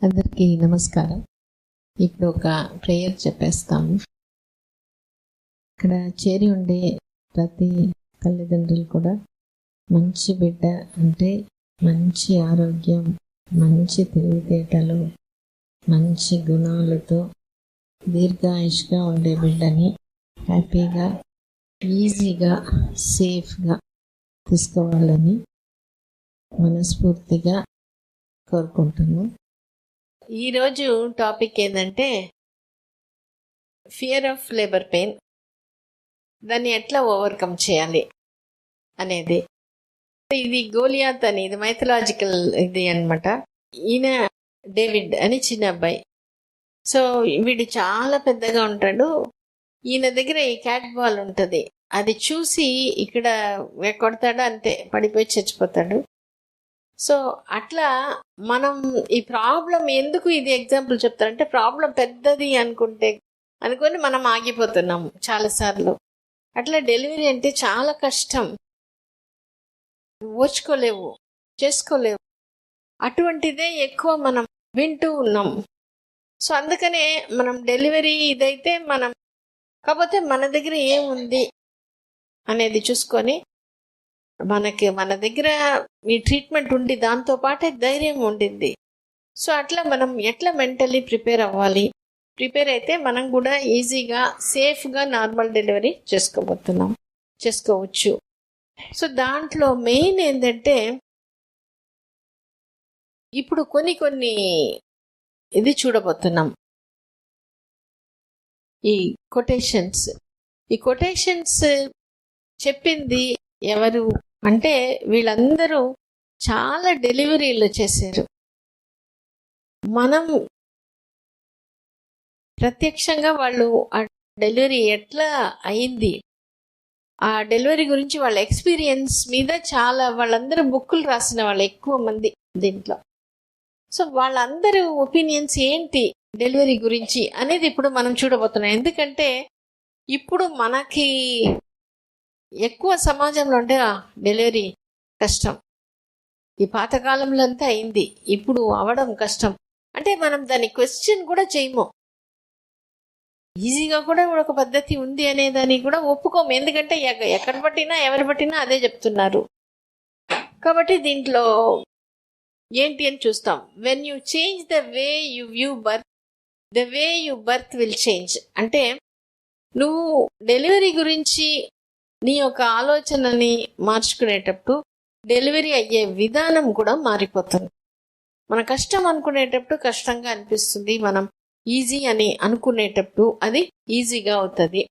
అందరికీ నమస్కారం. ఇప్పుడు ఒక ప్రేయర్ చెప్పేస్తాము. ఇక్కడ చేరి ఉండే ప్రతి తల్లిదండ్రులు కూడా మంచి బిడ్డ అంటే మంచి ఆరోగ్యం, మంచి తెలివితేటలు, మంచి గుణాలతో దీర్ఘాయుష్గా ఉండే బిడ్డని హ్యాపీగా, ఈజీగా, సేఫ్గా తీసుకోవాలని మనస్ఫూర్తిగా కోరుకుంటున్నాం. ఈరోజు టాపిక్ ఏంటంటే ఫియర్ ఆఫ్ లేబర్ పెయిన్, దాన్ని ఎట్లా ఓవర్కమ్ చేయాలి అనేది. ఇది గోలియాత్ అని, ఇది మైథలాజికల్ ఇది అనమాట. ఈయన డేవిడ్ అని చిన్న అబ్బాయి. సో వీడు చాలా పెద్దగా ఉంటాడు. ఈయన దగ్గర ఈ క్యాట్ బాల్ ఉంటుంది, అది చూసి ఇక్కడ కొడతాడు, అంతే పడిపోయి చచ్చిపోతాడు. సో అట్లా మనం ఈ ప్రాబ్లం ఎందుకు ఇది ఎగ్జాంపుల్ చెప్తారంటే, ప్రాబ్లం పెద్దది అనుకొని మనం ఆగిపోతున్నాము చాలాసార్లు. అట్లా డెలివరీ అంటే చాలా కష్టం, ఓర్చుకోలేవు, చేసుకోలేవు. అటువంటిదే ఎక్కువ మనం వింటూ ఉన్నాం. సో అందుకనే మనం డెలివరీ ఇదైతే మనం కాకపోతే మన దగ్గర ఏముంది అనేది చూసుకొని, మన దగ్గర ఈ ట్రీట్మెంట్ ఉండి దాంతో పాటే ధైర్యం ఉండింది. సో అట్లా మనం ఎట్లా మెంటల్లీ ప్రిపేర్ అవ్వాలి, ప్రిపేర్ అయితే మనం కూడా ఈజీగా సేఫ్గా నార్మల్ డెలివరీ చేసుకోవచ్చు. సో దాంట్లో మెయిన్ ఏంటంటే, ఇప్పుడు కొన్ని ఇది చూడబోతున్నాం, ఈ కొటేషన్స్ చెప్పింది ఎవరు అంటే, వీళ్ళందరూ చాలా డెలివరీలు చేశారు. మనం ప్రత్యక్షంగా వాళ్ళు ఆ డెలివరీ ఎట్లా అయింది, ఆ డెలివరీ గురించి వాళ్ళ ఎక్స్పీరియన్స్ మీద చాలా వాళ్ళందరూ బుక్కులు రాసిన వాళ్ళు ఎక్కువ మంది దీంట్లో. సో వాళ్ళందరూ ఒపీనియన్స్ ఏంటి డెలివరీ గురించి అనేది ఇప్పుడు మనం చూడబోతున్నాం. ఎందుకంటే ఇప్పుడు మనకి ఎక్కువ సమాజంలో అంటే డెలివరీ కష్టం, ఈ పాతకాలంలో అంతా అయింది, ఇప్పుడు అవడం కష్టం అంటే మనం దాన్ని క్వశ్చన్ కూడా చేయము. ఈజీగా కూడా ఒక పద్ధతి ఉంది అనే దాన్ని కూడా ఒప్పుకోము. ఎందుకంటే ఎక్కడ పట్టినా ఎవరు పట్టినా అదే చెప్తున్నారు. కాబట్టి దీంట్లో ఏంటి అని చూస్తాం. When you change the way you view birth, the way you birth will change. అంటే నువ్వు డెలివరీ గురించి నీ యొక్క ఆలోచనని మార్చుకునేటప్పుడు డెలివరీ అయ్యే విధానం కూడా మారిపోతుంది. మన కష్టం అనుకునేటప్పుడు కష్టంగా అనిపిస్తుంది, మనం ఈజీ అని అనుకునేటప్పుడు అది ఈజీగా అవుతుంది.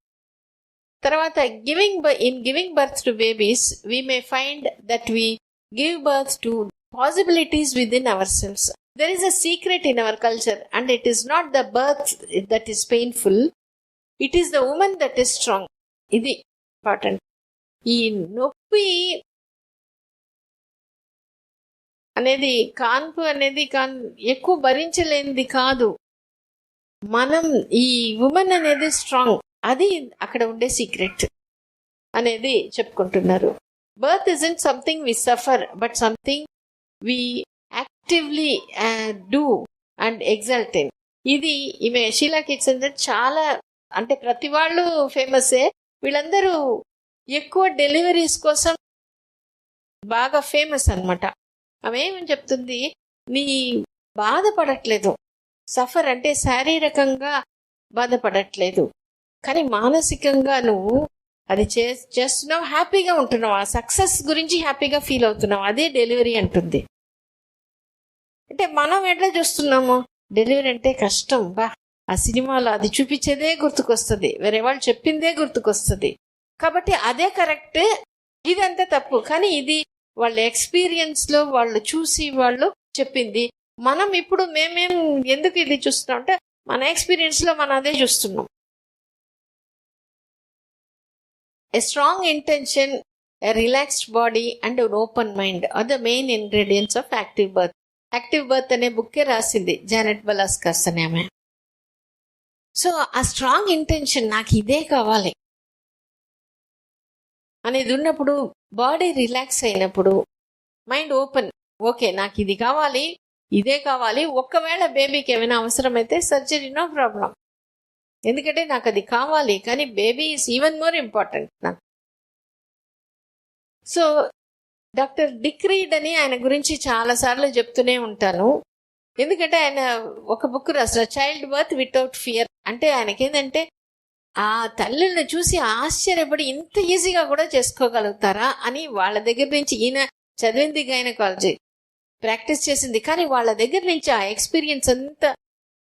తర్వాత giving birth to babies we may find that we give birth to possibilities within ourselves. There is a secret in our culture, and it is not the birth that is painful, it is the woman that is strong. ఇది important. ఈ నొప్పి అనేది కాన్పు అనేది ఎక్కువ భరించలేనిది కాదు. మనం ఈ ఉమెన్ అనేది స్ట్రాంగ్, అది అక్కడ ఉండే సీక్రెట్ అనేది చెప్పుకుంటున్నారు. Birth isn't something we suffer, but something we actively do and exult in. ఇది ఈమె షీలా కిట్సన్ చాలా, అంటే ప్రతి వాళ్ళు ఫేమసే, వీళ్ళందరూ ఎక్కువ డెలివరీస్ కోసం బాగా ఫేమస్ అనమాట. ఆమె ఏమని చెప్తుంది, నీ బాధపడట్లేదు, సఫర్ అంటే శారీరకంగా బాధపడట్లేదు, కానీ మానసికంగా నువ్వు అది చేస్తున్నావు, హ్యాపీగా ఉంటున్నావు, ఆ సక్సెస్ గురించి హ్యాపీగా ఫీల్ అవుతున్నావు, అదే డెలివరీ అంటుంది. అంటే మనం ఎట్లా చూస్తున్నాము, డెలివరీ అంటే కష్టం, ఆ సినిమాలో అది చూపించేదే గుర్తుకొస్తుంది, వేరే వాళ్ళు చెప్పిందే గుర్తుకొస్తుంది, కాబట్టి అదే కరెక్ట్, ఇదంతా తప్పు. కానీ ఇది వాళ్ళ ఎక్స్పీరియన్స్లో వాళ్ళు చూసి వాళ్ళు చెప్పింది. మనం ఇప్పుడు మేమేం ఎందుకు ఇది చూస్తున్నాం అంటే, మన ఎక్స్పీరియన్స్లో మనం అదే చూస్తున్నాం. A strong intention, a relaxed body and an open mind are the main ingredients of active birth. Active birth అనే బుక్కే రాసింది జానెట్ బలాస్కర్స్ అనే ఆమె. సో ఆ స్ట్రాంగ్ ఇంటెన్షన్, నాకు ఇదే కావాలి అనేది ఉన్నప్పుడు, బాడీ రిలాక్స్ అయినప్పుడు, మైండ్ ఓపెన్, ఓకే నాకు ఇది కావాలి, ఇదే కావాలి, ఒక్కవేళ బేబీకి ఏమైనా అవసరమైతే సర్జరీ, నో ప్రాబ్లం, ఎందుకంటే నాకు అది కావాలి, కానీ baby is even more important నాకు. సో డాక్టర్ డిక్ రీడ్ అని ఆయన గురించి చాలాసార్లు చెప్తూనే ఉంటాను, ఎందుకంటే ఆయన ఒక బుక్ రాసిన చైల్డ్ బర్త్ వితౌట్ ఫియర్. అంటే ఆయనకేంటంటే ఆ తల్లులను చూసి ఆశ్చర్యపడి ఇంత ఈజీగా కూడా చేసుకోగలుగుతారా అని, వాళ్ళ దగ్గర నుంచి, ఈయన చదివింది గైనకాలజీ, ప్రాక్టీస్ చేసింది, కానీ వాళ్ళ దగ్గర నుంచి ఆ ఎక్స్పీరియన్స్ అంతా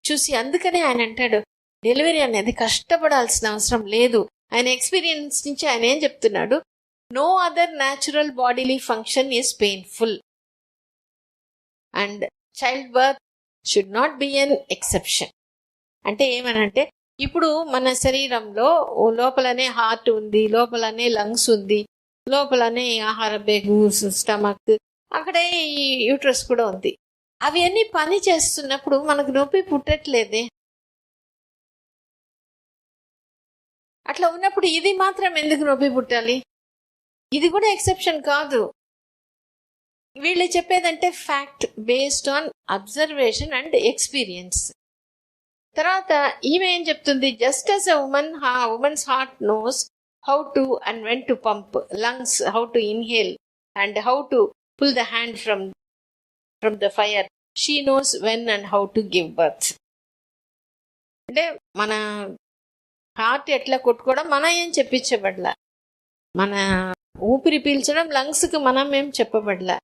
చూసి, అందుకనే ఆయన అంటాడు డెలివరీ అనేది కష్టపడాల్సిన అవసరం లేదు. ఆయన ఎక్స్పీరియన్స్ నుంచి ఆయన ఏం చెప్తున్నాడు, no other natural bodily function is painful and child birth should not be an exception. అంటే ఏమనంటే, ఇప్పుడు మన శరీరంలో లోపలనే హార్ట్ ఉంది, లోపలనే లంగ్స్ ఉంది, లోపలనే ఆహార బేగు, స్టమక్, అక్కడే ఈ యూట్రస్ కూడా ఉంది. అవి అన్నీ పని చేస్తున్నప్పుడు మనకు నొప్పి పుట్టట్లేదే. అట్లా ఉన్నప్పుడు ఇది మాత్రం ఎందుకు నొప్పి పుట్టాలి? ఇది కూడా ఎక్సెప్షన్ కాదు. వీళ్ళు చెప్పేదంటే fact based on observation and experience. తర్వాత ఈమె ఏం చెప్తుంది, just as a women's heart knows how to and when to pump lungs, how to inhale and how to pull the hand from the fire, she knows when and how to give birth. అంటే మన heart ఎట్లా కొట్టుకోవడం మనం ఏం చెప్పించబడలా, మన ఊపిరి పీల్చడం లంగ్స్కి మనం ఏం చెప్పబడలా,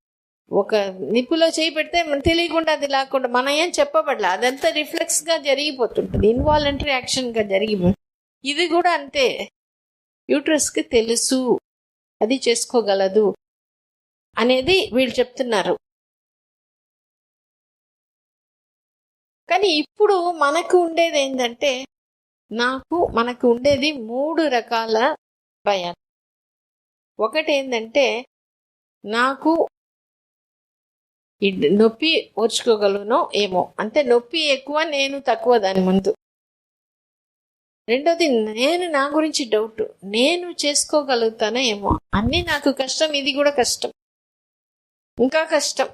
ఒక నిప్పులో చేయి పెడితే మనం తెలియకుండా అది లాక్కుండా మనం ఏం చెప్పబడలా, అదంతా రిఫ్లెక్స్గా జరిగిపోతుంటుంది, ఇన్వాలంటరీ యాక్షన్గా జరిగిపోతుంది. ఇది కూడా అంతే, యూట్రస్కి తెలుసు అది చేసుకోగలదు అనేది వీళ్ళు చెప్తున్నారు. కానీ ఇప్పుడు మనకు ఉండేది ఏంటంటే, మనకు ఉండేది 3 రకాల భయాలు. ఒకటి ఏంటంటే, నాకు ఈ నొప్పి ఓర్చుకోగలను ఏమో, అంటే నొప్పి ఎక్కువ, నేను తక్కువ దాని ముందు. రెండోది, నా గురించి డౌట్, నేను చేసుకోగలుగుతానా ఏమో, అన్నీ నాకు కష్టం, ఇది కూడా కష్టం, ఇంకా కష్టం.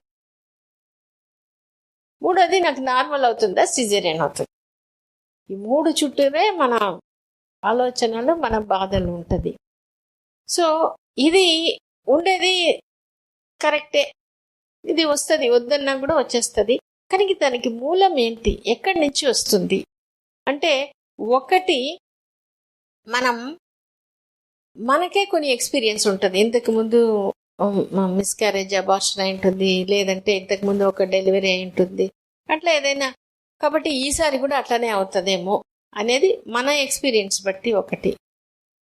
మూడోది, నాకు నార్మల్ అవుతుందా, సిజేరియన్ అవుతుంది. ఈ 3 చుట్టూనే మన ఆలోచనలు, మన బాధలు ఉంటుంది. సో ఇది ఉండేది కరెక్టే, ఇది వస్తుంది, వద్దన్నా కూడా వచ్చేస్తుంది. కానీ దానికి మూలం ఏంటి, ఎక్కడి నుంచి వస్తుంది అంటే, ఒకటి మనకే కొన్ని ఎక్స్పీరియన్స్ ఉంటుంది. ఇంతకుముందు మిస్క్యారేజ్, అబార్షన్ అయి ఉంటుంది, లేదంటే ఇంతకుముందు ఒక డెలివరీ అయి ఉంటుంది, అట్లా ఏదైనా. కాబట్టి ఈసారి కూడా అట్లానే అవుతుందేమో అనేది మన ఎక్స్పీరియన్స్ బట్టి ఒకటి.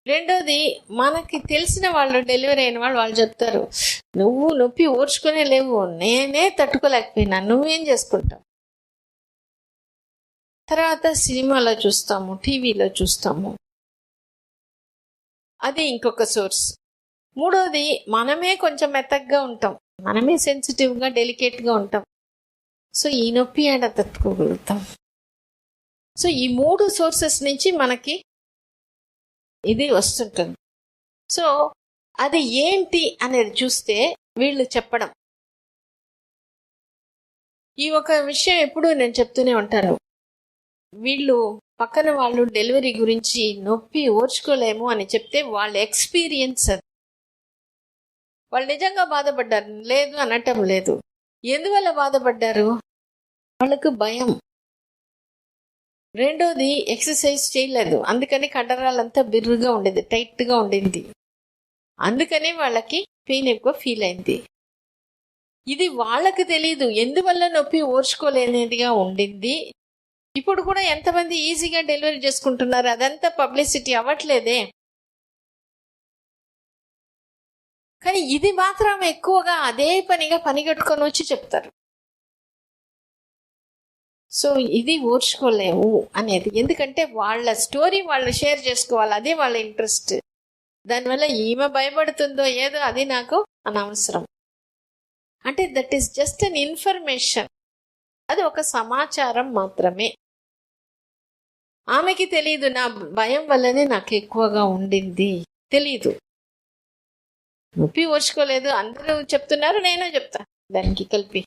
రెండోది, మనకి తెలిసిన వాళ్ళు, డెలివరీ అయిన వాళ్ళు చెప్తారు, నువ్వు నొప్పి ఓర్చుకునే లేవు, నేనే తట్టుకోలేకపోయినా, నువ్వేం చేసుకుంటావు. తర్వాత సినిమాలో చూస్తాము, టీవీలో చూస్తాము, అది ఇంకొక సోర్స్. మూడోది, మనమే కొంచెం మెత్తగా ఉంటాం, మనమే సెన్సిటివ్గా, డెలికేట్గా ఉంటాం. సో ఈ నొప్పి ఆడ తట్టుకోగలుగుతాం. సో ఈ 3 సోర్సెస్ నుంచి మనకి ఇది వస్తుంటుంది. సో అది ఏంటి అనేది చూస్తే వీళ్ళు చెప్పడం, ఈ ఒక విషయం ఎప్పుడు నేను చెప్తూనే ఉంటాను, వీళ్ళు పక్కన వాళ్ళు డెలివరీ గురించి నొప్పి ఓర్చుకోలేము అని చెప్తే వాళ్ళ ఎక్స్పీరియన్స్ అది. వాళ్ళు నిజంగా బాధపడ్డారు, లేదు అనటం లేదు. ఎందువల్ల బాధపడ్డారు, వాళ్ళకు భయం. రెండోది, ఎక్సర్సైజ్ చేయలేదు, అందుకని కండరాలంతా బిర్రుగా ఉండేది, టైట్గా ఉండింది, అందుకని వాళ్ళకి పెయిన్ ఎక్కువ ఫీల్ అయింది. ఇది వాళ్ళకి తెలీదు, ఎందువల్ల నొప్పి ఓర్చుకోలేనిదిగా ఉండింది. ఇప్పుడు కూడా ఎంతమంది ఈజీగా డెలివరీ చేసుకుంటున్నారు, అదంతా పబ్లిసిటీ అవ్వట్లేదే. కానీ ఇది మాత్రం ఎక్కువగా అదే పనిగా పనిగట్టుకొని వచ్చి చెప్తారు. సో ఇది ఓర్చుకోలేము అనేది, ఎందుకంటే వాళ్ళ స్టోరీ వాళ్ళు షేర్ చేసుకోవాలి, అదే వాళ్ళ ఇంట్రెస్ట్. దానివల్ల ఈమె భయపడుతుందో ఏదో అది నాకు అనవసరం. అంటే that is just an information, అది ఒక సమాచారం మాత్రమే. ఆమెకి తెలీదు నా భయం వల్లనే నాకు ఎక్కువగా ఉండింది, తెలీదు. నొప్పి ఓర్చుకోలేదు అందరూ చెప్తున్నారు, నేను చెప్తా దానికి కలిపి.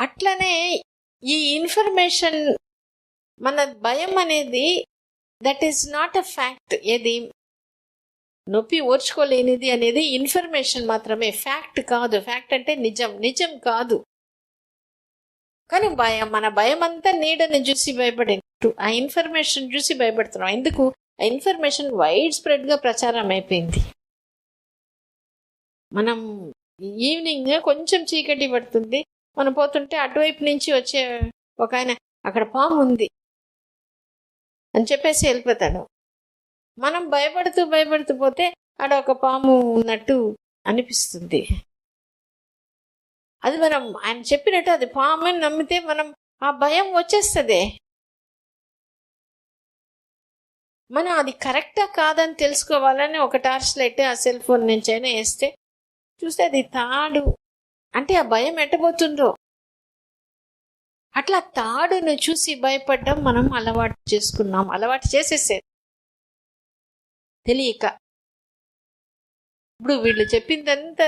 అట్లనే ఈ ఇన్ఫర్మేషన్, మన భయం అనేది that is not a fact. ఏది నొప్పి ఓర్చుకోలేనిది అనేది ఇన్ఫర్మేషన్ మాత్రమే, ఫ్యాక్ట్ కాదు. ఫ్యాక్ట్ అంటే నిజం, నిజం కాదు. కానీ మన భయం అంతా నీడని చూసి భయపడినట్టు, ఆ ఇన్ఫర్మేషన్ చూసి భయపడుతున్నాం. ఎందుకు? ఆ ఇన్ఫర్మేషన్ వైడ్ స్ప్రెడ్గా ప్రచారం అయిపోయింది. మనం ఈవినింగ్ కొంచెం చీకటి పడుతుంది, మనం పోతుంటే అటువైపు నుంచి వచ్చే ఒక ఆయన అక్కడ పాము ఉంది అని చెప్పేసి వెళ్ళిపోతాడు. మనం భయపడుతూ భయపడుతూ పోతే ఆడ ఒక పాము ఉన్నట్టు అనిపిస్తుంది. అది మనం ఆయన చెప్పినట్టు అది పాము అని నమ్మితే మనం ఆ భయం వచ్చేస్తుంది. మనం అది కరెక్టా కాదని తెలుసుకోవాలని ఒక టార్చ్ లైట్ ఆ సెల్ ఫోన్ నుంచి అయినా వేస్తే చూస్తే అది తాడు. అంటే ఆ భయం ఎట్టబోతుందో. అట్లా తాడును చూసి భయపడ్డం మనం అలవాటు చేసుకున్నాం, అలవాటు చేసేసేది తెలియక. ఇప్పుడు వీళ్ళు చెప్పిందంతా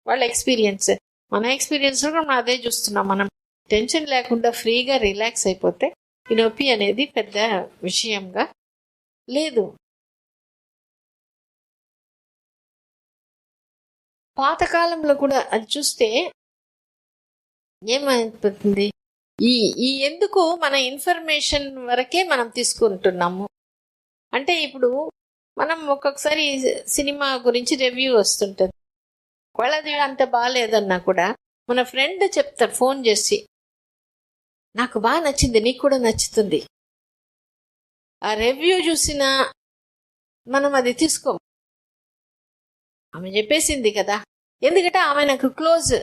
వాళ్ళ ఎక్స్పీరియన్స్, మన ఎక్స్పీరియన్స్ కూడా మనం అదే చూస్తున్నాం. మనం టెన్షన్ లేకుండా ఫ్రీగా రిలాక్స్ అయిపోతే ఈ నొప్పి అనేది పెద్ద విషయంగా లేదు. పాతకాలంలో కూడా అది చూస్తే ఏమైపోతుంది, ఈ ఎందుకు మన ఇన్ఫర్మేషన్ వరకే మనం తీసుకుంటున్నాము. అంటే ఇప్పుడు మనం ఒక్కొక్కసారి సినిమా గురించి రివ్యూ వస్తుంటుంది, ఒకవేళ అది అంత బాగాలేదన్నా కూడా మన ఫ్రెండ్ చెప్తారు ఫోన్ చేసి, నాకు బాగా నచ్చింది, నీకు కూడా నచ్చుతుంది. ఆ రివ్యూ చూసినా మనం అది తీసుకోం. ఆమె చెప్పేసింది కదా, ఎందుకంటే ఆమె నాకు క్లోజ్.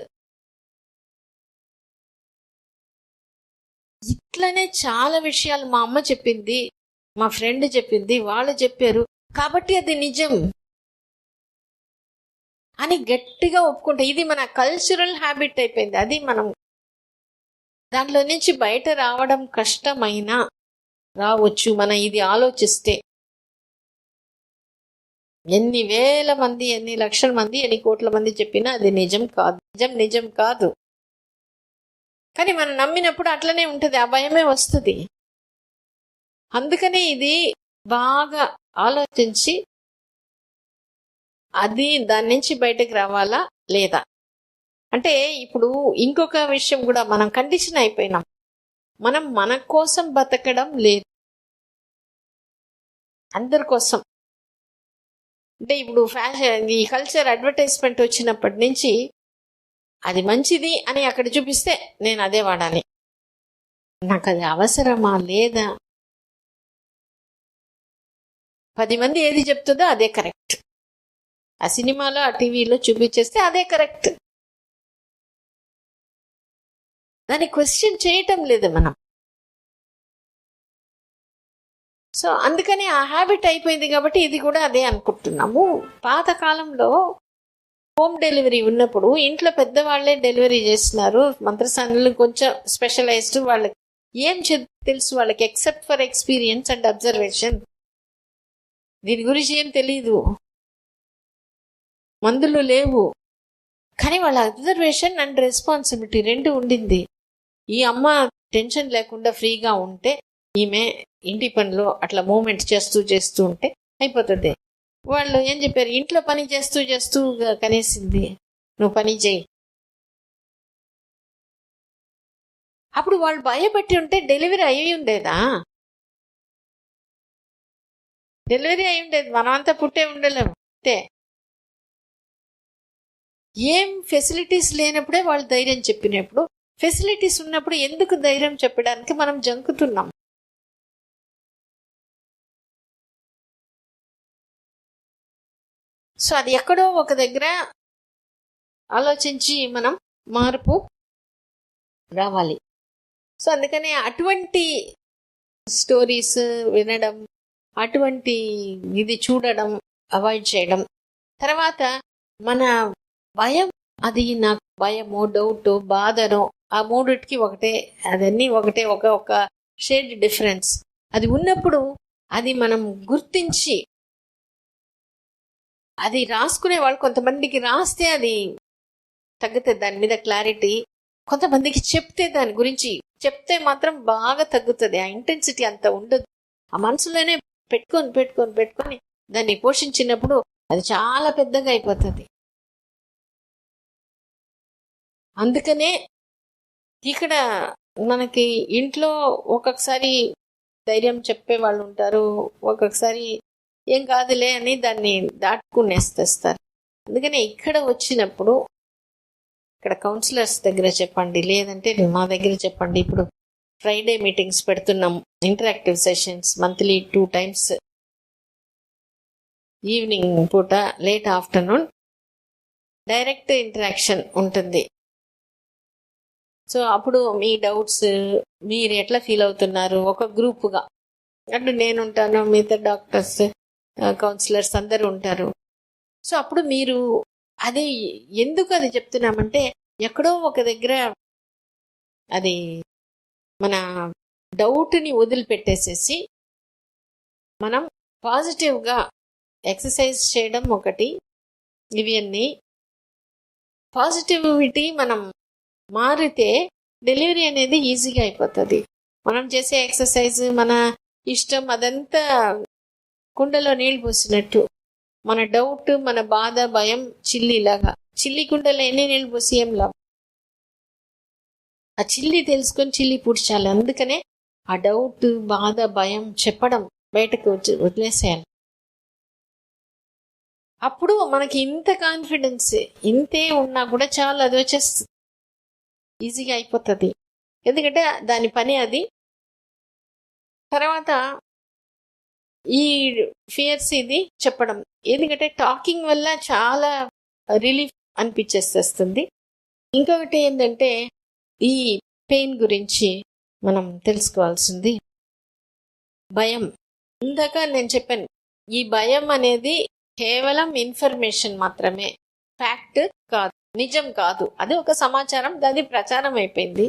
ఇట్లనే చాలా విషయాలు మా అమ్మ చెప్పింది, మా ఫ్రెండ్ చెప్పింది, వాళ్ళు చెప్పారు కాబట్టి అది నిజం అని గట్టిగా ఒప్పుకుంటా. ఇది మన కల్చరల్ హ్యాబిట్ అయిపోయింది. అది మనం దాంట్లో నుంచి బయట రావడం కష్టమైనా రావచ్చు మనం ఇది ఆలోచిస్తే. ఎన్ని వేల మంది, ఎన్ని లక్షల మంది, ఎన్ని కోట్ల మంది చెప్పినా అది నిజం కాదు, నిజం కాదు. కానీ మనం నమ్మినప్పుడు అట్లనే ఉంటుంది, ఆ భయమే వస్తుంది. అందుకనే ఇది బాగా ఆలోచించి అది దాని నుంచి బయటకు రావాలా లేదా. అంటే ఇప్పుడు ఇంకొక విషయం కూడా, మనం కండిషన్ అయిపోయినాం. మనం మన కోసం బతకడం లేదు, అందరి కోసం. అంటే ఇప్పుడు ఫ్యాషన్, ఈ కల్చర్ అడ్వర్టైజ్మెంట్ వచ్చినప్పటి నుంచి అది మంచిది అని అక్కడ చూపిస్తే నేను అదే వాడాలి. నాకు అది అవసరమా లేదా? 10 మంది ఏది చెప్తుందో అదే కరెక్ట్. ఆ సినిమాలో ఆ టీవీలో చూపించేస్తే అదే కరెక్ట్. దాన్ని క్వశ్చన్ చేయటం లేదు మనం. సో అందుకని ఆ హ్యాబిట్ అయిపోయింది కాబట్టి ఇది కూడా అదే అనుకుంటున్నాము. పాతకాలంలో హోమ్ డెలివరీ ఉన్నప్పుడు ఇంట్లో పెద్దవాళ్లే డెలివరీ చేస్తున్నారు. మంత్రసానులు కొంచెం స్పెషలైజ్డ్, వాళ్ళకి ఏం తెలుసు వాళ్ళకి, except for experience and observation. దీని గురించి ఏం తెలీదు, మందులు లేవు, కానీ వాళ్ళ అబ్జర్వేషన్ అండ్ రెస్పాన్సిబిలిటీ రెండు ఉండింది. ఈ అమ్మ టెన్షన్ లేకుండా ఫ్రీగా ఉంటే ఈమె ఇంటి పనిలో అట్లా మూమెంట్ చేస్తూ ఉంటే అయిపోతుంది. వాళ్ళు ఏం చెప్పారు, ఇంట్లో పని చేస్తూ కనేసింది, నువ్వు పని చేయి. అప్పుడు వాళ్ళు భయపెట్టి ఉంటే డెలివరీ అయ్యి ఉండేదా? డెలివరీ అయి ఉండేది, మనమంతా పుట్టే ఉండలేము. అంతే. ఏం ఫెసిలిటీస్ లేనప్పుడే వాళ్ళు ధైర్యం చెప్పినప్పుడు, ఫెసిలిటీస్ ఉన్నప్పుడు ఎందుకు ధైర్యం చెప్పడానికి మనం జంకుతున్నాం? సో అది ఎక్కడో ఒక దగ్గర ఆలోచించి మనం మార్పు రావాలి. సో అందుకనే అటువంటి స్టోరీస్ వినడం, అటువంటి ఇది చూడడం అవాయిడ్ చేయడం. తర్వాత మన భయం, అది నాకు భయమో డౌటో బాధనో ఆ మూడిటికి ఒకటే, అదన్నీ ఒకటే, ఒక షేడ్ డిఫరెన్స్. అది ఉన్నప్పుడు అది మనం గుర్తించి, అది రాసుకునే వాళ్ళు కొంతమందికి రాస్తే అది తగ్గుతుంది, దాని మీద క్లారిటీ. కొంతమందికి చెప్తే దాని గురించి చెప్తే మాత్రం బాగా తగ్గుతుంది, ఆ ఇంటెన్సిటీ అంత ఉండదు. ఆ మనసులోనే పెట్టుకొని పెట్టుకొని పెట్టుకొని దాన్ని పోషించినప్పుడు అది చాలా పెద్దగా అయిపోతుంది. అందుకనే ఇక్కడ మనకి ఇంట్లో ఒక్కొక్కసారి ధైర్యం చెప్పే వాళ్ళు ఉంటారు, ఒక్కొక్కసారి ఏం కాదులే అని దాన్ని దాటుకునేస్తారు. అందుకనే ఇక్కడ వచ్చినప్పుడు ఇక్కడ కౌన్సిలర్స్ దగ్గర చెప్పండి, లేదంటే మా దగ్గర చెప్పండి. ఇప్పుడు ఫ్రైడే మీటింగ్స్ పెడుతున్నాం, interactive sessions monthly 2 times, evening పూట, లేట్ ఆఫ్టర్నూన్ డైరెక్ట్ ఇంటరాక్షన్ ఉంటుంది. సో అప్పుడు మీ డౌట్స్, మీరు ఎట్లా ఫీల్ అవుతున్నారు ఒక గ్రూపుగా, అంటే నేను ఉంటాను, మిగతా డాక్టర్స్, కౌన్సిలర్స్ అందరూ ఉంటారు. సో అప్పుడు మీరు అది ఎందుకు అది చెప్తున్నామంటే, ఎక్కడో ఒక దగ్గర అది మన డౌట్ని వదిలిపెట్టేసేసి మనం పాజిటివ్గా ఎక్సర్సైజ్ చేయడం ఒకటి, ఇవి అన్నీ పాజిటివిటీ మనం మారితే డెలివరీ అనేది ఈజీగా అయిపోతుంది. మనం చేసే ఎక్సర్సైజ్ మన ఇష్టం, అదంతా కుండలో నీళ్ళు పోసినట్టు. మన డౌట్, మన బాధ, భయం చిల్లిలాగా, చిల్లి కుండలో ఎన్ని నీళ్ళు పోసి ఏం లాభం? ఆ చిల్లి తెలుసుకొని చిల్లి పూడ్చాలి. అందుకనే ఆ డౌట్, బాధ, భయం చెప్పడం బయటకు వదిలేసేయాలి. అప్పుడు మనకి ఇంత కాన్ఫిడెన్స్ ఇంతే ఉన్నా కూడా చాలా అది వచ్చేస్తుంది, ఈజీగా అయిపోతుంది. ఎందుకంటే దాని పని అది. తర్వాత ఈ ఫియర్స్ ఇది చెప్పడం, ఎందుకంటే టాకింగ్ వల్ల చాలా రిలీఫ్ అనిపించేస్తుంది. ఇంకొకటి ఏంటంటే ఈ పెయిన్ గురించి మనం తెలుసుకోవాల్సింది భయం. ఇందాక నేను చెప్పాను, ఈ భయం అనేది కేవలం ఇన్ఫర్మేషన్ మాత్రమే, ఫ్యాక్ట్ కాదు, నిజం కాదు. అది ఒక సమాచారం, దాని ప్రచారం అయిపోయింది.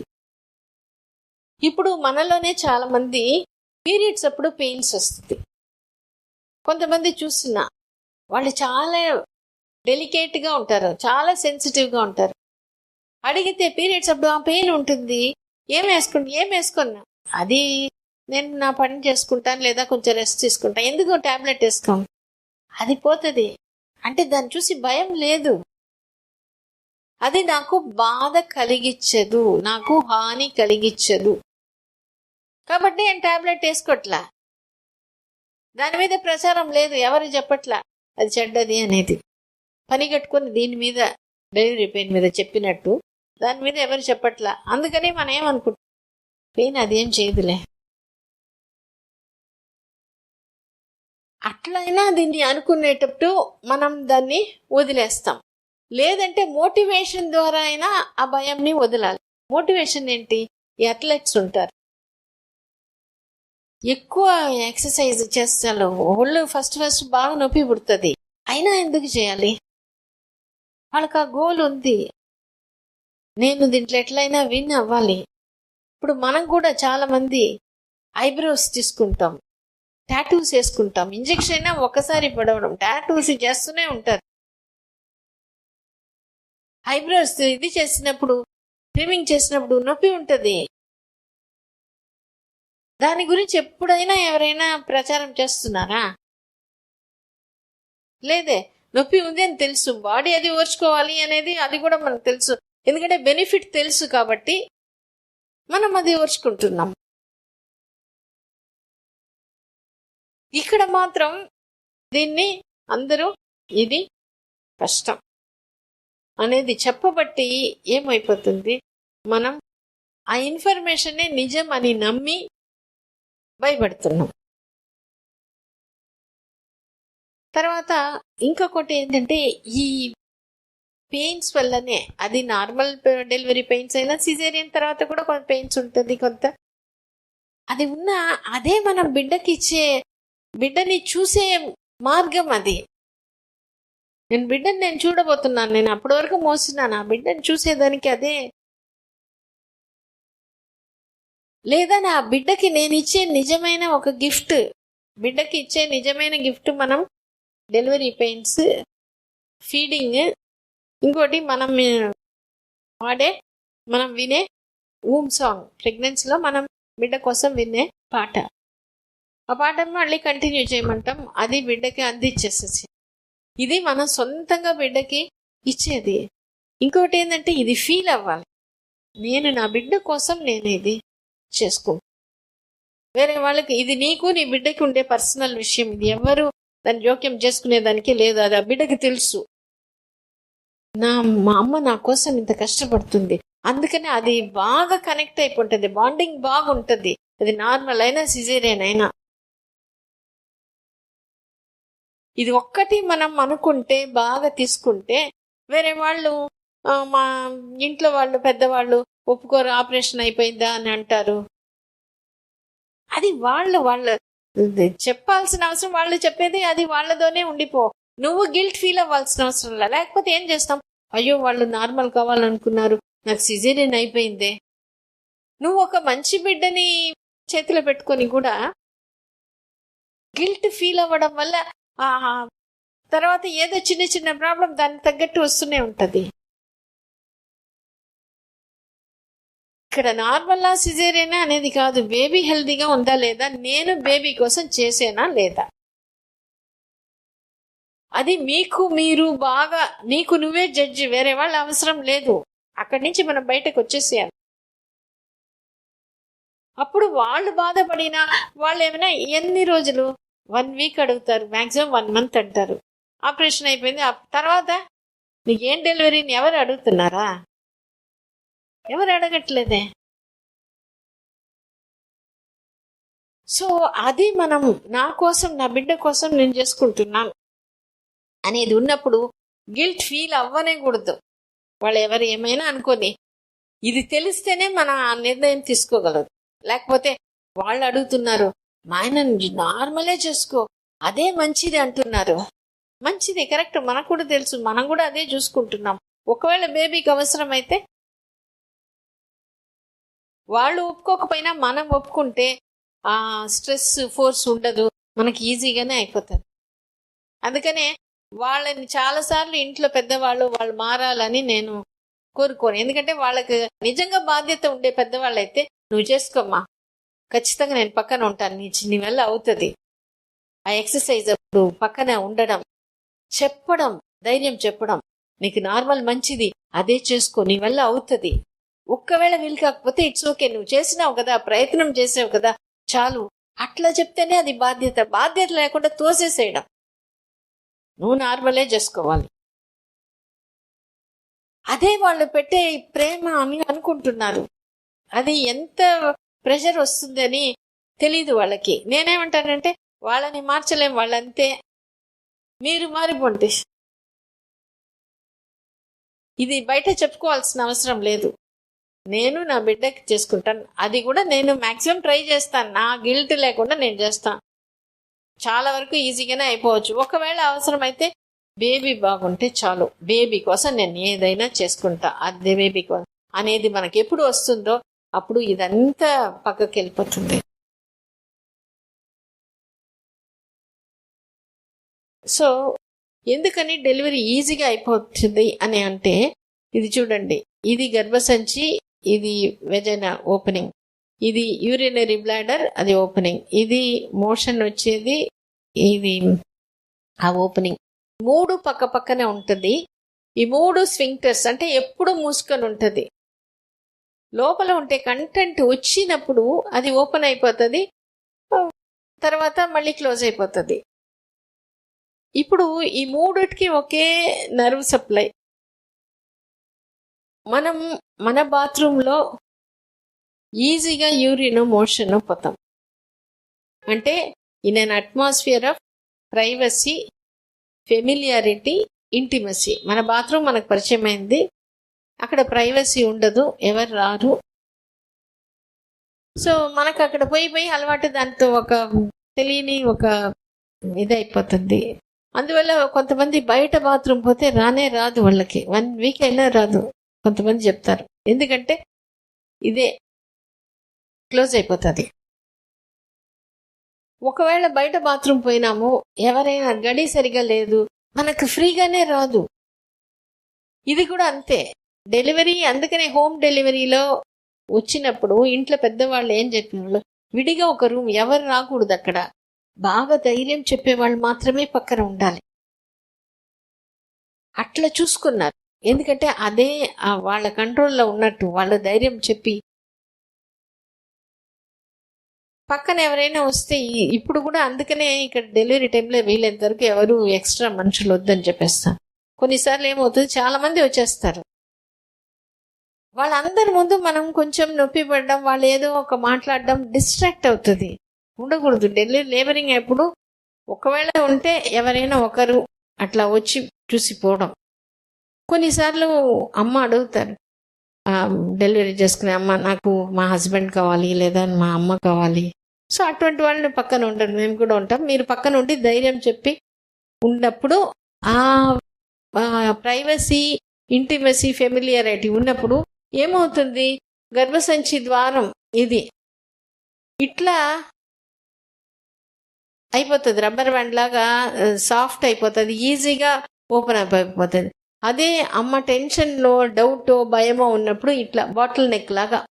ఇప్పుడు మనలోనే చాలా మంది పీరియడ్స్ అప్పుడు పెయిన్స్ వస్తుంది. కొంతమంది చూస్తున్నా వాళ్ళు చాలా డెలికేట్గా ఉంటారు, చాలా సెన్సిటివ్గా ఉంటారు. అడిగితే పీరియడ్స్ అప్పుడు ఆ పెయిన్ ఉంటుంది, ఏం వేసుకున్నా, అది నేను నా పని చేసుకుంటాను, లేదా కొంచెం రెస్ట్ తీసుకుంటాను, ఎందుకు టాబ్లెట్ వేసుకోను, అది పోతుంది. అంటే దాన్ని చూసి భయం లేదు, అది నాకు బాధ కలిగించదు, నాకు హాని కలిగించదు, కాబట్టి నేను టాబ్లెట్ వేసుకోవట్లా. దాని మీద ప్రచారం లేదు, ఎవరు చెప్పట్లా అది చెడ్డది అనేది. పని కట్టుకొని దీని మీద, డెలివరీ పెయిన్ మీద చెప్పినట్టు దాని మీద ఎవరు చెప్పట్లా. అందుకని మనం ఏమనుకుంటాం, పెయిన్ అదేం చేయదులే, అట్లయినా దీన్ని అనుకునేటప్పుడు మనం దాన్ని వదిలేస్తాం. లేదంటే మోటివేషన్ ద్వారా అయినా ఆ భయంని వదలాలి. మోటివేషన్ ఏంటి, ఈ అథ్లెట్స్ ఉంటారు, ఎక్కువ ఎక్సర్సైజ్ చేస్తారు, ఒళ్ళు ఫస్ట్ బాగా నొప్పి పుడుతుంది, అయినా ఎందుకు చేయాలి? వాళ్ళకి ఆ గోల్ ఉంది, నేను దీంట్లో ఎట్లయినా విన్ అవ్వాలి. ఇప్పుడు మనం కూడా చాలా మంది ఐబ్రోస్ తీసుకుంటాం, టాటూస్ వేసుకుంటాం, ఇంజెక్షన్ అయినా ఒకసారి పడవడం, టాటూస్ చేస్తూనే ఉంటారు. ఐబ్రోస్ ఇది చేసినప్పుడు, ట్రిమ్మింగ్ చేసినప్పుడు నొప్పి ఉంటుంది. దాని గురించి ఎప్పుడైనా ఎవరైనా ప్రచారం చేస్తున్నారా? లేదే. నొప్పి ఉంది అని తెలుసు, బాడీ అది ఓర్చుకోవాలి అనేది అది కూడా మనకు తెలుసు, ఎందుకంటే బెనిఫిట్ తెలుసు కాబట్టి మనం అది ఓర్చుకుంటున్నాం. ఇక్కడ మాత్రం దీన్ని అందరూ ఇది కష్టం అనేది చెప్పబట్టి ఏమైపోతుంది, మనం ఆ ఇన్ఫర్మేషన్నే నిజం అని నమ్మి భయపడుతున్నాం. తర్వాత ఇంకొకటి ఏంటంటే, ఈ పెయిన్స్ వల్లనే, అది నార్మల్ డెలివరీ పెయిన్స్ అయినా సిజేరియన్ తర్వాత కూడా కొంత పెయిన్స్ ఉంటుంది, కొంత అది ఉన్న అదే మనం బిడ్డని చూసే మార్గం అది. నేను చూడబోతున్నాను, నేను అప్పటి వరకు మోస్తున్నాను, ఆ బిడ్డని చూసేదానికి అదే. లేదా నా బిడ్డకి నేను ఇచ్చే నిజమైన ఒక గిఫ్ట్, బిడ్డకి ఇచ్చే నిజమైన గిఫ్ట్ మనం డెలివరీ పెయిన్స్, ఫీడింగ్, ఇంకోటి మనం వాడే మనం వినే సాంగ్, ప్రెగ్నెన్సీలో మనం బిడ్డ కోసం వినే పాట. ఆ పాట మళ్ళీ కంటిన్యూ చేయమంటాం, అది బిడ్డకి అందించేసేసి. ఇది మనం సొంతంగా బిడ్డకి ఇచ్చేది. ఇంకోటి ఏంటంటే ఇది ఫీల్ అవ్వాలి, నేను నా బిడ్డ కోసం నేను ఇది చేసుకుంటా. వేరే వాళ్ళకి ఇది నీకు నీ బిడ్డకి ఉండే పర్సనల్ విషయం, ఇది ఎవరు దాన్ని జోక్యం చేసుకునేదానికి లేదు. అది ఆ బిడ్డకి తెలుసు, మా అమ్మ నా కోసం ఇంత కష్టపడుతుంది, అందుకని అది బాగా కనెక్ట్ అయిపోతుంది, బాండింగ్ బాగుంటుంది. అది నార్మల్ అయినా సిజేరియన్ అయినా. ఇది ఒక్కటి మనం అనుకుంటే బాగా తీసుకుంటే, వేరే వాళ్ళు మా ఇంట్లో వాళ్ళు పెద్దవాళ్ళు ఒప్పుకోరు, ఆపరేషన్ అయిపోయిందా అని అంటారు. అది వాళ్ళు చెప్పాల్సిన అవసరం, వాళ్ళు చెప్పేది అది వాళ్ళతోనే ఉండిపో. నువ్వు గిల్ట్ ఫీల్ అవ్వాల్సిన అవసరం లేదు. లేకపోతే ఏం చేస్తాం, అయ్యో వాళ్ళు నార్మల్ కావాలనుకున్నారు, నాకు సిజేరియన్ అయిపోయిందే. నువ్వు ఒక మంచి బిడ్డని చేతిలో పెట్టుకొని కూడా గిల్ట్ ఫీల్ అవ్వడం వల్ల తర్వాత ఏదో చిన్న చిన్న ప్రాబ్లం దానికి తగ్గట్టు వస్తూనే ఉంటుంది. ఇక్కడ నార్మల్లా సిజేరియనా అనేది కాదు, బేబీ హెల్దీగా ఉందా లేదా, నేను బేబీ కోసం చేసేనా లేదా, అది మీకు మీరు బాగా, నీకు నువ్వే జడ్జి, వేరే వాళ్ళ అవసరం లేదు. అక్కడి నుంచి మనం బయటకు వచ్చేసేయాలి. అప్పుడు వాళ్ళు బాధపడినా, వాళ్ళు ఏమైనా ఎన్ని రోజులు, 1 వీక్ అడుగుతారు, మ్యాక్సిమం 1 మంత్ అంటారు. ఆపరేషన్ అయిపోయింది, తర్వాత నీకేం డెలివరీని ఎవరు అడుగుతున్నారా? ఎవరు అడగట్లేదే. సో అది మనం నా కోసం నా బిడ్డ కోసం నేను చేసుకుంటున్నాను అనేది ఉన్నప్పుడు గిల్ట్ ఫీల్ అవ్వనే కూడదు. వాళ్ళు ఎవరు ఏమైనా అనుకోని, ఇది తెలిస్తేనే మన నిర్ణయం తీసుకోగలదు. లేకపోతే వాళ్ళు అడుగుతున్నారు, మా ఆయన నార్మలే చేసుకో, అదే మంచిది అంటున్నారు. మంచిది, కరెక్ట్, మనకు కూడా తెలుసు, మనం కూడా అదే చూసుకుంటున్నాం. ఒకవేళ బేబీకి అవసరమైతే వాళ్ళు ఒప్పుకోకపోయినా మనం ఒప్పుకుంటే ఆ స్ట్రెస్ ఫోర్స్ ఉండదు, మనకి ఈజీగానే అయిపోతుంది. అందుకనే వాళ్ళని చాలాసార్లు ఇంట్లో పెద్దవాళ్ళు వాళ్ళు మారాలని నేను కోరుకోను. ఎందుకంటే వాళ్ళకి నిజంగా బాధ్యత ఉండే పెద్దవాళ్ళు అయితే, నువ్వు చేసుకోమ్మా, ఖచ్చితంగా నేను పక్కన ఉంటాను, నీ వల్ల అవుతుంది. ఆ ఎక్సర్సైజ్ అప్పుడు పక్కన ఉండడం, చెప్పడం, ధైర్యం చెప్పడం, నీకు నార్మల్ మంచిది, అదే చేసుకో, నీ వల్ల అవుతుంది. ఒక్కవేళ వీలు కాకపోతే ఇట్స్ ఓకే, నువ్వు చేసినావు కదా, ప్రయత్నం చేసావు కదా, చాలు. అట్లా చెప్తేనే అది బాధ్యత. బాధ్యత లేకుండా తోసేసేయడం, నువ్వు నార్మలే చేసుకోవాలి, అదే వాళ్ళు పెట్టే ప్రేమ అని అనుకుంటున్నారు. అది ఎంత ప్రెషర్ వస్తుందని తెలీదు వాళ్ళకి. నేనేమంటానంటే, వాళ్ళని మార్చలేం, వాళ్ళంతే, మీరు మారిపోండి. ఇది బయట చెప్పుకోవాల్సిన అవసరం లేదు. నేను నా బిడ్డకి చేసుకుంటాను, అది కూడా నేను మ్యాక్సిమం ట్రై చేస్తాను, నా గిల్ట్ లేకుండా నేను చేస్తాను. చాలా వరకు ఈజీగానే అయిపోవచ్చు. ఒకవేళ అవసరమైతే బేబీ బాగుంటే చాలు, బేబీ కోసం నేను ఏదైనా చేసుకుంటా, అదే బేబీ కోసం అనేది మనకి ఎప్పుడు వస్తుందో అప్పుడు ఇదంతా పక్కకి వెళ్ళిపోతుంది. సో ఎందుకని డెలివరీ ఈజీగా అయిపోతుంది అని అంటే, ఇది చూడండి, ఇది గర్భసంచి, ఇది వెజైనా ఓపెనింగ్, ఇది యూరినరీ బ్లాడర్, అది ఓపెనింగ్, ఇది మోషన్ వచ్చేది, ఇది ఆ ఓపెనింగ్. 3 పక్క పక్కనే ఉంటుంది. ఈ 3 స్వింక్టర్స్ అంటే ఎప్పుడు మూసుకొని ఉంటుంది. లోపల ఉంటే కంటెంట్ వచ్చినప్పుడు అది ఓపెన్ అయిపోతుంది, తర్వాత మళ్ళీ క్లోజ్ అయిపోతుంది. ఇప్పుడు ఈ 3టికి ఒకే నర్వ్ సప్లై. మనం మన బాత్రూంలో ఈజీగా యూరిన్ మోషన్ పోతాం. అంటే in an atmosphere of privacy, familiarity, intimacy. మన బాత్రూమ్ మనకు పరిచయం అయింది, అక్కడ ప్రైవసీ ఉండదు, ఎవరు రారు. సో మనకు అక్కడ పోయి అలవాటు, దాంతో ఒక తెలియని ఒక ఇదైపోతుంది. అందువల్ల కొంతమంది బయట బాత్రూమ్ పోతే రానే రాదు, వాళ్ళకి 1 వీక్ అయినా రాదు, కొంతమంది చెప్తారు. ఎందుకంటే ఇదే క్లోజ్ అయిపోతుంది. ఒకవేళ బయట బాత్రూమ్ పోయినాము, ఎవరైనా గడి సరిగా లేదు, మనకు ఫ్రీగానే రాదు. ఇది కూడా అంతే, డెలివరీ అందుకనే హోమ్ డెలివరీలో వచ్చినప్పుడు ఇంట్లో పెద్దవాళ్ళు ఏం చెప్పిన విడిగా ఒక రూమ్, ఎవరు రాకూడదు అక్కడ, బాగా ధైర్యం చెప్పేవాళ్ళు మాత్రమే పక్కన ఉండాలి. అట్లా చూసుకున్నారు. ఎందుకంటే అదే వాళ్ళ కంట్రోల్లో ఉన్నట్టు వాళ్ళు ధైర్యం చెప్పి పక్కన ఎవరైనా వస్తే ఇప్పుడు కూడా అందుకనే ఇక్కడ డెలివరీ టైంలో వీలైనంత వరకు ఎవరు ఎక్స్ట్రా మనుషులు వద్దని చెప్పేస్తాను. కొన్నిసార్లు ఏమవుతుంది, చాలా మంది వచ్చేస్తారు, వాళ్ళందరి ముందు మనం కొంచెం నొప్పి పడడం, వాళ్ళు ఏదో ఒక మాట్లాడడం డిస్ట్రాక్ట్ అవుతుంది. ఉండకూడదు. డెలివరీ లేబరింగ్ ఎప్పుడు ఒకవేళ ఉంటే ఎవరైనా ఒకరు అట్లా వచ్చి చూసిపోవడం. కొన్నిసార్లు అమ్మ అడుగుతారు, డెలివరీ చేసుకునే అమ్మ, నాకు మా హస్బెండ్ కావాలి లేదా మా అమ్మ కావాలి. సో అటువంటి వాళ్ళని పక్కన ఉండరు, మేము కూడా ఉంటాం. మీరు పక్కన ఉండి ధైర్యం చెప్పి ఉన్నప్పుడు ఆ ప్రైవసీ, ఇంటిమసీ, ఫెమిలియారిటీ ఉన్నప్పుడు ఏమవుతుంది, గర్భసంచి ద్వారం ఇది ఇట్లా అయిపోతుంది, రబ్బర్ బ్యాండ్ లాగా సాఫ్ట్ అయిపోతుంది, ఈజీగా ఓపెన్ అప్ అయిపోతుంది. అదే అమ్మ టెన్షన్లో, డౌటో, భయమో ఉన్నప్పుడు ఇట్లా బాటిల్ నెక్ లాగా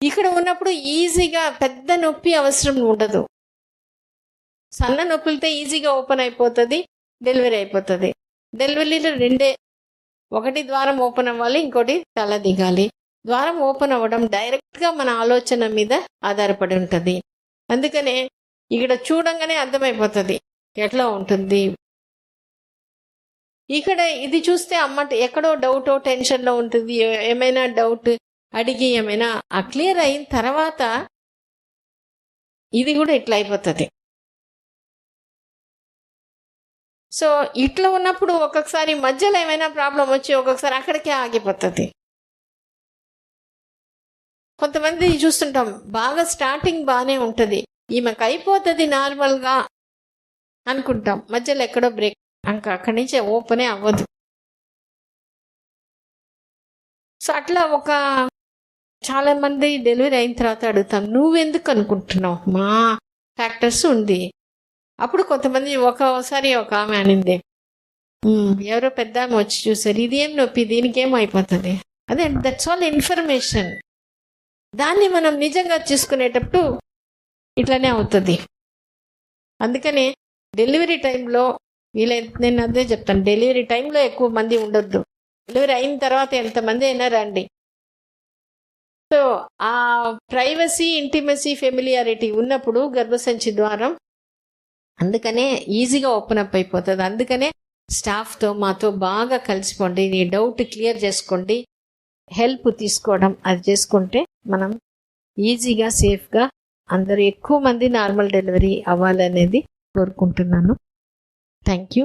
ఇక్కడ ఉన్నప్పుడు ఈజీగా పెద్ద నొప్పి అవసరం ఉండదు. సన్న నొప్పులతో ఈజీగా ఓపెన్ అయిపోతుంది, డెలివరీ అయిపోతుంది. డెలివరీలో రెండే, ఒకటి ద్వారం ఓపెన్ అవ్వాలి, ఇంకోటి తల దిగాలి. ద్వారం ఓపెన్ అవ్వడం డైరెక్ట్గా మన ఆలోచన మీద ఆధారపడి ఉంటుంది. అందుకనే ఇక్కడ చూడంగానే అర్థమైపోతుంది ఎట్లా ఉంటుంది. ఇక్కడ ఇది చూస్తే అమ్మ ఎక్కడో డౌటో టెన్షన్లో ఉంటుంది, ఏమైనా డౌట్ అడిగి ఏమైనా క్లియర్ అయిన తర్వాత ఇది కూడా ఇట్లా అయిపోతుంది. సో ఇట్లా ఉన్నప్పుడు ఒక్కొక్కసారి మధ్యలో ఏమైనా ప్రాబ్లం వచ్చి ఒక్కొక్కసారి అక్కడికే ఆగిపోతుంది. కొంతమంది చూస్తుంటాం, బాగా స్టార్టింగ్ బాగానే ఉంటుంది, ఈమెకు అయిపోతుంది నార్మల్గా అనుకుంటాం, మధ్యలో ఎక్కడో బ్రేక్, అక్కడి నుంచి ఓపెనే అవ్వదు. సో అట్లా చాలా మంది డెలివరీ అయిన తర్వాత అడుగుతాం, నువ్వెందుకు అనుకుంటున్నావు, మా ఫ్యాక్టర్స్ ఉంది. అప్పుడు కొంతమంది ఒకసారి ఒక ఆమె అనింది, ఎవరో పెద్ద ఆమె వచ్చి చూసారు, ఇదేం నొప్పి, దీనికేం అయిపోతుంది. అదే దట్స్ ఆల్ ఇన్ఫర్మేషన్. దాన్ని మనం నిజంగా చూసుకునేటప్పుడు ఇట్లానే అవుతుంది. అందుకనే డెలివరీ టైంలో నేను అదే చెప్తాను, డెలివరీ టైంలో ఎక్కువ మంది ఉండొద్దు, డెలివరీ అయిన తర్వాత ఎంతమంది అయినా రండి. సో ఆ ప్రైవసీ, ఇంటిమసీ, ఫెమిలియారిటీ ఉన్నప్పుడు గర్భసంచి ద్వారం అందుకనే ఈజీగా ఓపెన్ అప్ అయిపోతుంది. అందుకనే స్టాఫ్తో మాతో బాగా కలిసిపోండి, నీ డౌట్ క్లియర్ చేసుకోండి, హెల్ప్ తీసుకోవడం అది చేసుకుంటే మనం ఈజీగా, సేఫ్గా అందరూ ఎక్కువ మంది నార్మల్ డెలివరీ అవ్వాలనేది కోరుకుంటున్నాను. Thank you.